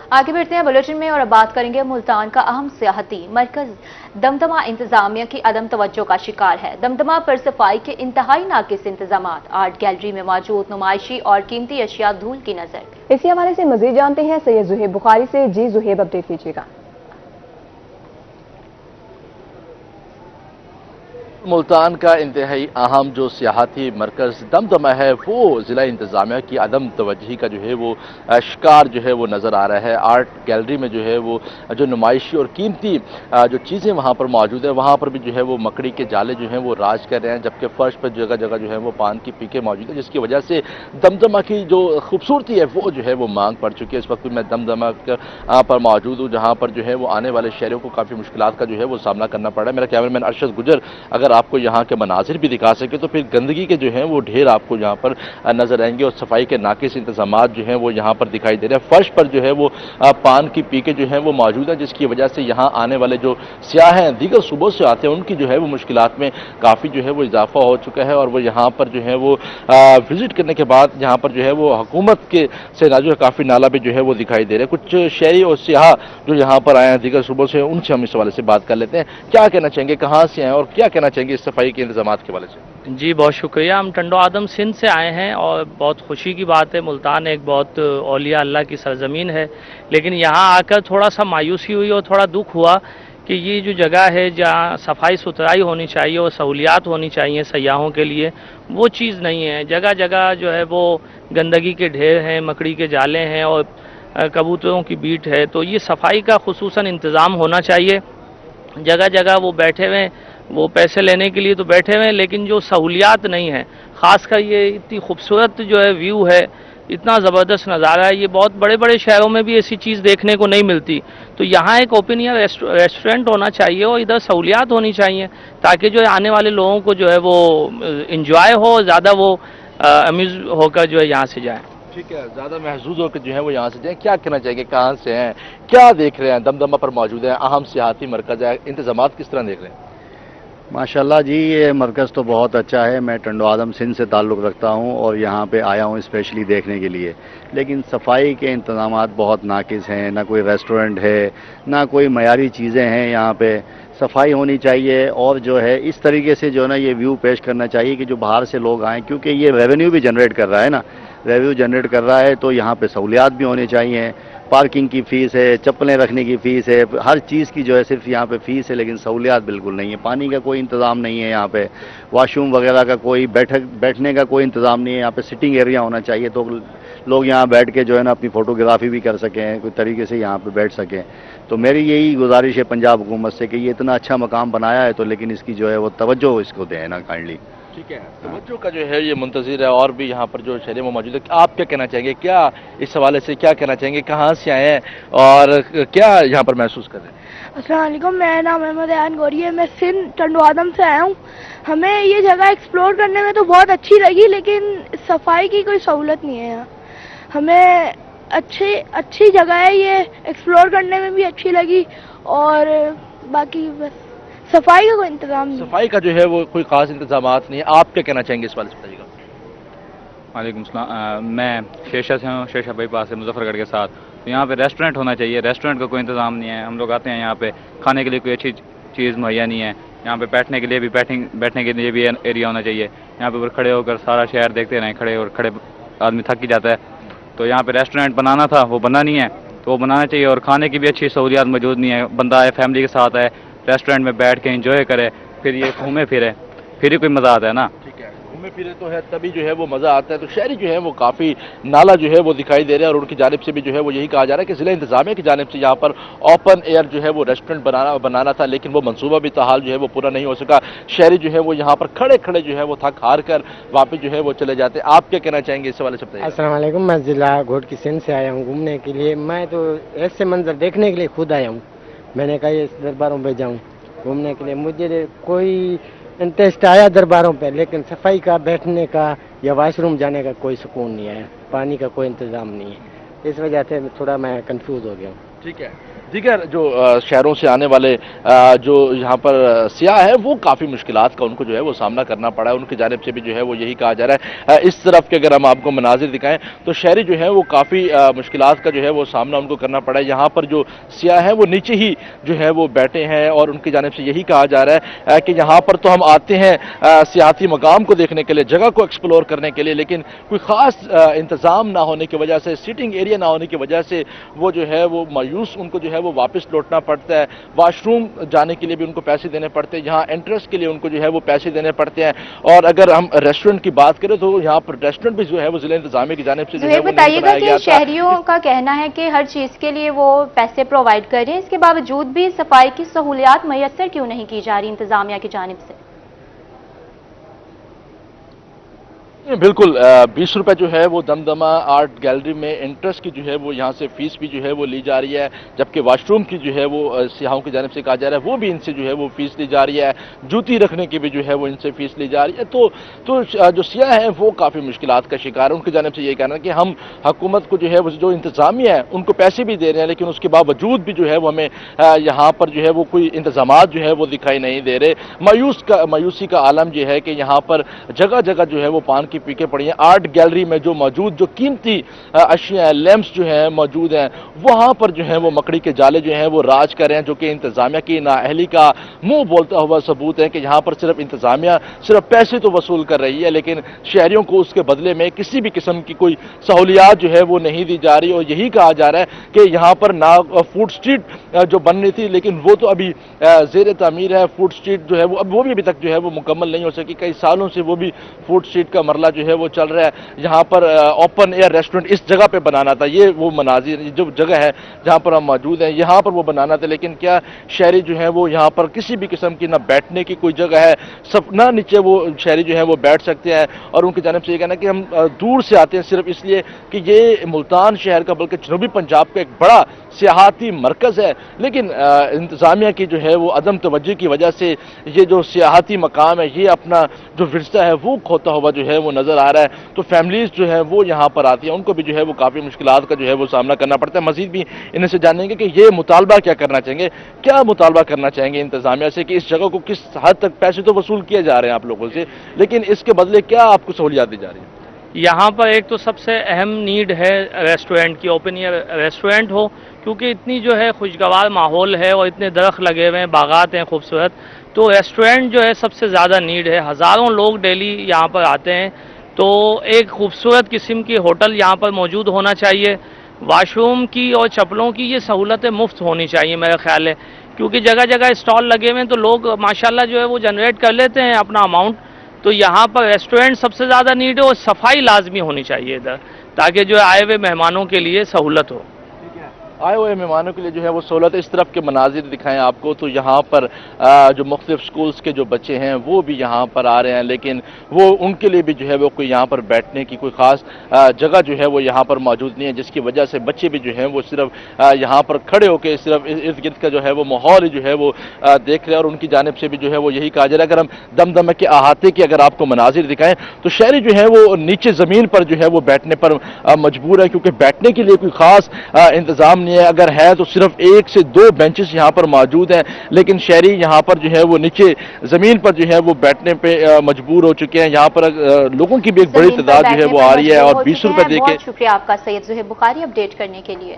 आगे बढ़ते हैं बुलेटिन में और अब बात करेंगे मुल्तान का अहम सियाहती मरकज दमदमा इंतजामिया की अदम तवज्जो का शिकार है। दमदमा पर सफाई के इंतहाई नाकिस इंतजामात, आर्ट गैलरी में मौजूद नुमाइशी और कीमती अशिया धूल की नजर। इसी हवाले से मजीद जानते हैं सैयद जुहेब बुखारी से। जी जुहेब, अपडेट कीजिएगा। मुल्तान का इंतहाई अहम जो सियाहती मरकज़ दमदमा है वो ज़िला इंतज़ामिया की अदम तवज्जोही का जो है वो शिकार जो है वो नज़र आ रहा है। आर्ट गैलरी में जो है वो जो नुमाइशी और कीमती जो चीज़ें वहाँ पर मौजूद है, वहाँ पर भी जो है वो मकड़ी के जाले जो हैं वो राज कर रहे हैं, जबकि फ़र्श पर जगह जगह जो है वो पान की पीके मौजूद है, जिसकी वजह से दमदमा की जो खूबसूरती है वो जो है वो मांग पड़ चुकी है। इस वक्त मैं दमदमा पर मौजूद हूँ, जहाँ पर जो है वो आने वाले शहरों को काफ़ी मुश्किलात का जो है वो सामना करना पड़ रहा है। मेरा कैमरामैन अरशद गुजर अगर आपको यहाँ के मनाजिर भी दिखा सके तो फिर गंदगी के जो हैं वो ढेर आपको यहाँ पर नजर आएंगे और सफाई के नाकिस इंतजामात जो हैं वो यहाँ पर दिखाई दे रहे हैं। फर्श पर जो है वो पान की पीके जो हैं वो मौजूद है, जिसकी वजह से यहाँ आने वाले जो सियाह हैं दीगर सूबों से आते हैं उनकी जो है वो मुश्किलात में काफ़ी जो है वो इजाफा हो चुका है और वो यहाँ पर जो है वो विजिट करने के बाद यहाँ पर जो है वो हुकूमत के से जो है काफ़ी नाला भी जो है वो दिखाई दे रहे हैं। कुछ शहरी और सियाह जो यहाँ पर आए हैं दीगर सूबों से, उनसे हम इस हवाले से बात कर लेते हैं। क्या कहना चाहेंगे, कहाँ से आए और क्या कहना चाहेंगे इस सफाई के इंतजामात के वाले से? जी बहुत शुक्रिया। हम टंडो आदम सिंध से आए हैं और बहुत खुशी की बात है। मुल्तान एक बहुत औलिया अल्लाह की सरजमीन है, लेकिन यहाँ आकर थोड़ा सा मायूसी हुई और थोड़ा दुख हुआ कि ये जो जगह है जहाँ सफाई सुथराई होनी चाहिए और सहूलियात होनी चाहिए सयाहों के लिए, वो चीज़ नहीं है। जगह जगह जो है वो गंदगी के ढेर हैं, मकड़ी के जाले हैं और कबूतरों की बीट है। तो ये सफाई का खुसूसन इंतज़ाम होना चाहिए। जगह जगह वो बैठे हुए, वो पैसे लेने के लिए तो बैठे हुए हैं, लेकिन जो सहूलियात नहीं है, ख़ासकर ये इतनी खूबसूरत जो है व्यू है, इतना ज़बरदस्त नज़ारा है, ये बहुत बड़े बड़े शहरों में भी ऐसी चीज़ देखने को नहीं मिलती। तो यहाँ एक ओपन एयर रेस्टोरेंट होना चाहिए और इधर सहूलियात होनी चाहिए ताकि जो है आने वाले लोगों को जो है वो इंजॉय हो, ज़्यादा वो अम्यूज़ होकर जो है यहाँ से जाए। ठीक है, ज़्यादा महसूस होकर जो है वो यहाँ से जाएँ। क्या कहना चाहिए, कहाँ से हैं, क्या देख रहे हैं? दमदमा पर मौजूद है, अहम सियाहती मरकज़ है, इंतजामात किस तरह देख रहे हैं? माशाल्लाह जी, ये मरकज़ तो बहुत अच्छा है। मैं टंडो आदम सिंध से ताल्लुक़ रखता हूँ और यहाँ पे आया हूँ स्पेशली देखने के लिए, लेकिन सफाई के इंतज़ामात बहुत नाकिस हैं। ना कोई रेस्टोरेंट है, ना कोई मयारी चीज़ें हैं। यहाँ पे सफाई होनी चाहिए और जो है इस तरीके से जो है ना ये व्यू पेश करना चाहिए कि जो बाहर से लोग आएँ, क्योंकि ये रेवेन्यू भी जनरेट कर रहा है ना, रेवेन्यू जनरेट कर रहा है, तो यहाँ पे सहूलियात भी होनी चाहिए। पार्किंग की फ़ीस है, चप्पलें रखने की फ़ीस है, हर चीज़ की जो है सिर्फ यहाँ पे फ़ीस है, लेकिन सहूलियात बिल्कुल नहीं है। पानी का कोई इंतज़ाम नहीं है यहाँ पे, वॉशरूम वगैरह का कोई बैठने का कोई इंतज़ाम नहीं है। यहाँ पे सिटिंग एरिया होना चाहिए तो लोग यहाँ बैठ के जो है ना अपनी फ़ोटोग्राफी भी कर सकें, कोई तरीके से यहाँ पे बैठ सकें। तो मेरी यही गुजारिश है पंजाब हुकूमत से कि ये इतना अच्छा मकाम बनाया है तो लेकिन इसकी जो है वो तवज्जो इसको दें ना काइंडली। ठीक है, तवज्जो का जो है ये मुंतज़िर है और भी यहाँ पर जो शहरी में मौजूद है। आप क्या कहना चाहेंगे, क्या इस हवाले से क्या कहना चाहेंगे, कहाँ से आए हैं और क्या यहाँ पर महसूस कर रहे हैं? अस्सलाम वालेकुम, मेरा नाम अहमद यान गौरी है। मैं सिंध टंडो आदम से आया हूँ। हमें ये जगह एक्सप्लोर करने में तो बहुत अच्छी लगी, लेकिन सफाई की कोई सहूलत नहीं है यहाँ। हमें अच्छी जगह है, ये एक्सप्लोर करने में भी अच्छी लगी और बाकी बस सफाई का कोई इंतजाम नहीं। सफाई का जो है वो कोई खास इंतजामात नहीं है। आप क्या कहना चाहेंगे इस बारे में बताइएगा? वालेकुम सलाम। मैं शेषा से हूँ, शेषा बाईपास से मुजफ्फरगढ़ के साथ। तो यहाँ पे रेस्टोरेंट होना चाहिए, रेस्टोरेंट का कोई इंतज़ाम नहीं है। हम लोग आते हैं यहाँ पे, खाने के लिए कोई अच्छी चीज़ मुहैया नहीं है। यहाँ पे बैठने के लिए भी बैठने के लिए भी एरिया होना चाहिए। यहाँ पे खड़े होकर सारा शहर देखते रहें, खड़े आदमी थक ही जाता है। तो यहाँ पे रेस्टोरेंट बनाना था, वो बना नहीं है, तो वो बनाना चाहिए। और खाने की भी अच्छी सहूलियात मौजूद नहीं है। बंदा आए, फैमिली के साथ आए, रेस्टोरेंट में बैठ के इंजॉय करे, फिर ये घूमे फिरे, फिर ही कोई मज़ा आता है ना। ठीक है, घूमे फिरे तो है तभी जो है वो मज़ा आता है। तो शहरी जो है वो काफ़ी नाला जो है वो दिखाई दे रहा है और उनकी जानिब से भी जो है वो यही कहा जा रहा है कि ज़िला इंतज़ामिया की जानिब से यहाँ पर ओपन एयर जो है वो रेस्टोरेंट बनाना था, लेकिन वो मनसूबा भी ताहाल जो है वो पूरा नहीं हो सका। शहरी जो है वो यहाँ पर खड़े जो है वो थक हार कर वापस जो है वो चले जाते हैं। आप क्या कहना चाहेंगे इस वाले से? अस्सलाम वालेकुम, मैं ज़िला घोट की सिंध से आया हूँ घूमने के लिए। मैं तो ऐसे मंजर देखने के लिए खुद आया हूँ। मैंने कहा इस दरबारों पे जाऊँ घूमने के लिए, मुझे कोई इंटरेस्ट आया दरबारों पे, लेकिन सफाई का, बैठने का या वाशरूम जाने का कोई सुकून नहीं है, पानी का कोई इंतज़ाम नहीं है। इस वजह से थोड़ा मैं कंफ्यूज हो गया हूँ। ठीक है, दीगर जो शहरों से आने वाले जो यहाँ पर सियाह है वो काफ़ी मुश्किलात का उनको जो है वो सामना करना पड़ा है। उनकी जानिब से भी जो है वो यही कहा जा रहा है। इस तरफ के अगर हम आपको मनाजिर दिखाएं तो शहरी जो है वो काफ़ी मुश्किलात का जो है वो सामना उनको करना पड़ा है। यहाँ पर जो सियाह है वो नीचे ही जो है वो बैठे हैं और उनकी जानिब से यही कहा जा रहा है कि यहाँ पर तो हम आते हैं सियाहती मकाम को देखने के लिए, जगह को एक्सप्लोर करने के लिए, लेकिन कोई ख़ास इंतज़ाम ना होने की वजह से, सीटिंग एरिया ना होने की वजह से वो जो है वो मायूस उनको जो है वो वापस लौटना पड़ता है। वॉशरूम जाने के लिए भी उनको पैसे देने पड़ते हैं, यहाँ एंट्रेंस के लिए उनको जो है वो पैसे देने पड़ते हैं। और अगर हम रेस्टोरेंट की बात करें तो यहाँ पर रेस्टोरेंट भी जो है वो जिला इंतजामिया की जानिब से जो है वो बताइएगा कि शहरियों का कहना है कि हर चीज के लिए वो पैसे प्रोवाइड कर रहे हैं, इसके बावजूद भी सफाई की सहूलियात मैसर क्यों नहीं की जा रही इंतजामिया की जानिब से? बिल्कुल 20 रुपए जो है वो दमदमा आर्ट गैलरी में एंट्रेंस की जो है वो यहाँ से फीस भी जो है वो ली जा रही है, जबकि वॉशरूम की जो है वो सियाहों की जानिब से कहा जा रहा है वो भी इनसे जो है वो फीस ली जा रही है, जूती रखने की भी जो है वो इनसे फीस ली जा रही है। तो जो सियाह हैं वो काफ़ी मुश्किलात का शिकार है। उनकी जानिब से ये कहना है कि हम हुकूमत को जो है वो जो इंतजामिया है उनको पैसे भी दे रहे हैं, लेकिन उसके बावजूद भी जो है वो हमें यहाँ पर जो है वो कोई इंतजामात जो है वो दिखाई नहीं दे रहे। मायूसी का आलम ये है कि यहाँ पर जगह जगह जो है वो पान की पीके पड़ी हैं। आर्ट गैलरी में जो मौजूद जो कीमती अशिया लैंप्स जो हैं मौजूद हैं, वहां पर जो है वो मकड़ी के जाले जो हैं वो राज कर रहे हैं, जो कि इंतजामिया की नाअहली का मुंह बोलता हुआ सबूत है कि यहाँ पर सिर्फ इंतजामिया सिर्फ पैसे तो वसूल कर रही है, लेकिन शहरियों को उसके बदले में किसी भी किस्म की कोई सहूलियात जो है वो नहीं दी जा रही। और यही कहा जा रहा है कि यहाँ पर ना फूड स्ट्रीट जो बन रही थी, लेकिन वो तो अभी जेर तामीर है। फूड स्ट्रीट जो है वो भी अभी तक जो है वो मुकम्मल नहीं हो सकी। कई सालों से वो भी फूड स्ट्रीट का मरला जो है वो चल रहा है। यहाँ पर ओपन एयर रेस्टोरेंट इस जगह पे बनाना था, ये वो मनाजिर जो जगह है जहाँ पर हम मौजूद हैं, यहाँ पर वो बनाना था, लेकिन क्या शहरी जो है वो यहाँ पर किसी भी किस्म की ना बैठने की कोई जगह है, सब ना नीचे वो शहरी जो है वो बैठ सकते हैं। और उनकी जानिब से ये कहना कि हम दूर से आते हैं सिर्फ इसलिए कि ये मुल्तान शहर का बल्कि जनूबी पंजाब का एक बड़ा सियाहती मरकज़ है, लेकिन इंतजामिया की जो है वो अदम तवज्जो की वजह से ये जो सियाहती मकाम है ये अपना जो विरसा है वो खोता हुआ जो है वो नज़र आ रहा है। तो फैमिलीज जो है वो यहाँ पर आती हैं, उनको भी जो है वो काफ़ी मुश्किलात का जो है वो सामना करना पड़ता है। मजीद भी इन्हें से जानेंगे कि ये मुतालबा क्या करना चाहेंगे, क्या मुतालबा करना चाहेंगे इंतजामिया से कि इस जगह को किस हद तक पैसे तो वसूल किए जा रहे हैं आप लोगों से, लेकिन इसके बदले क्या आपको सहूलियात दी जा रही है? यहाँ पर एक तो सबसे अहम नीड है रेस्टोरेंट की, ओपन एयर रेस्टोरेंट हो, क्योंकि इतनी जो है खुशगवार माहौल है और इतने दरख्त लगे हुए हैं, बागात हैं खूबसूरत, तो रेस्टोरेंट जो है सबसे ज़्यादा नीड है। हज़ारों लोग डेली यहाँ पर आते हैं, तो एक खूबसूरत किस्म की होटल यहाँ पर मौजूद होना चाहिए। वाशरूम की और चप्पलों की ये सहूलतें मुफ्त होनी चाहिए मेरा ख्याल है, क्योंकि जगह जगह स्टॉल लगे हुए हैं तो लोग माशाल्लाह जो है वो जनरेट कर लेते हैं अपना अमाउंट। तो यहाँ पर रेस्टोरेंट सबसे ज़्यादा नीड है और सफाई लाजमी होनी चाहिए इधर, ताकि जो आए हुए मेहमानों के लिए सहूलत हो। आए हुए मेहमानों के लिए जो है वो सहूलत। इस तरफ के मनाजिर दिखाएं आपको तो यहाँ पर जो मुख्तलिफ स्कूल्स के जो बच्चे हैं वो भी यहाँ पर आ रहे हैं, लेकिन वो उनके लिए भी जो है वो कोई यहाँ पर बैठने की कोई ख़ास जगह जो है वो यहाँ पर मौजूद नहीं है, जिसकी वजह से बच्चे भी जो हैं वो सिर्फ यहाँ पर खड़े होकर सिर्फ इर्द गिर्द का जो है वो माहौल जो है वो देख रहे हैं। और उनकी जानिब से भी जो है वो यही कहा जा रहा है। अगर हम दमदमा के अहाते की अगर आपको मनाजिर दिखाएं तो शहरी जो है वो नीचे ज़मीन पर जो है वो बैठने पर मजबूर है, क्योंकि बैठने के लिए कोई ख़ास इंतज़ाम नहीं है। अगर है तो सिर्फ 1 से 2 बेंचेस यहाँ पर मौजूद हैं, लेकिन शहरी यहाँ पर जो है वो नीचे जमीन पर जो है वो बैठने पे मजबूर हो चुके हैं। यहाँ पर लोगों की भी एक बड़ी तादाद जो है वो आ रही है और 20 रुपए देके। शुक्रिया आपका सैयद ज़ुहैब बुखारी अपडेट करने के लिए।